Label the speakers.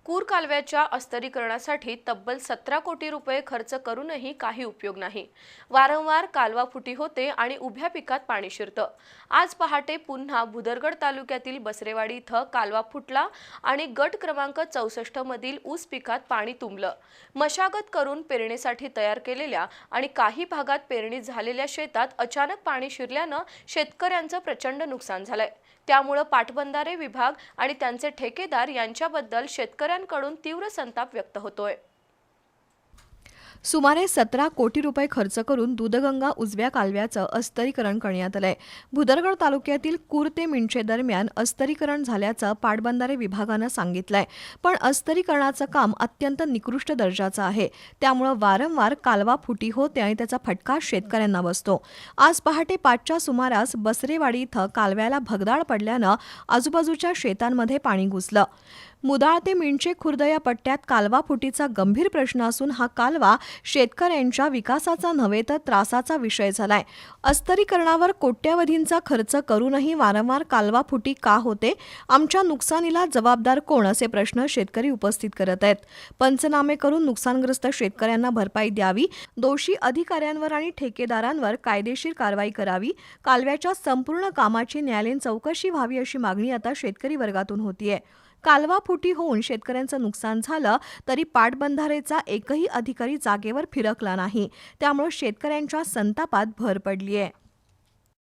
Speaker 1: कूर कालव्याच्या अस्तरीकरणासाठी तब्बल 17 कोटी रुपये खर्च करूनही काही उपयोग नाही। वारंवार कालवा फुटी होते आणि उभ्या पिकात पाणी शिरतं। आज पहाटे पुन्हा भुदरगड तालुक्यातील बसरेवाडी इथं कालवा फुटला आणि गट क्रमांक 64 मधील ऊस पिकात पाणी तुंबलं। मशागत करून पेरणीसाठी तयार केलेल्या आणि काही भागात पेरणी झालेल्या शेतात अचानक पाणी शिरल्यानं शेतकऱ्यांचं प्रचंड नुकसान झालंय। त्यामुळे पाटबंधारे विभाग आणि त्यांचे ठेकेदार यांच्याबद्दल शेतकऱ्यांकडून तीव्र संताप व्यक्त होतोय।
Speaker 2: सुमारे 17 कोटी रुपये खर्च करून दूधगंगा उजव्या कालव्याचं अस्तरीकरण करण्यात आलंय। भुदरगड तालुक्यातील कूर ते मिंचे दरम्यान अस्तरीकरण झाल्याचं पाटबंधारे विभागानं सांगितलंय, पण अस्तरीकरणाचं काम अत्यंत निकृष्ट दर्जाचं आहे। त्यामुळे वारंवार कालवा फुटी होते आणि त्याचा फटका शेतकऱ्यांना बसतो। आज पहाटे 5च्या सुमारास बसरेवाडी इथं कालव्याला भगदाड पडल्यानं आजूबाजूच्या शेतांमध्ये पाणी घुसलं। मुदाळ ते मिंचे खुर्द या पट्ट्यात कालवा फुटीचा गंभीर प्रश्न असून हा कालवा शेतकऱ्यांच्या विकासाचा नव्हे तर त्रासाचा विषय झालाय। अस्तरीकरणावर कोट्यवधींचा खर्च करूनही वारंवार कालवा फुटी का होते? आमच्या नुकसानीला जबाबदार कोण, असे प्रश्न शेतकरी उपस्थित करत आहेत। पंचनामे करून नुकसानग्रस्त शेतकऱ्यांना भरपाई द्यावी, दोषी अधिकाऱ्यांवर आणि ठेकेदारांवर कायदेशीर कारवाई करावी, कालव्याच्या संपूर्ण कामाची न्यायालयीन चौकशी व्हावी अशी मागणी आता शेतकरी वर्गातून होतीये। कालवा फुटी होऊन शेतकऱ्यांचं नुकसान झालं तरी पाटबंधारेचा एकही अधिकारी जागेवर फिरकला नाही, त्यामुळे शेतकऱ्यांच्या संतापात भर पडलीये।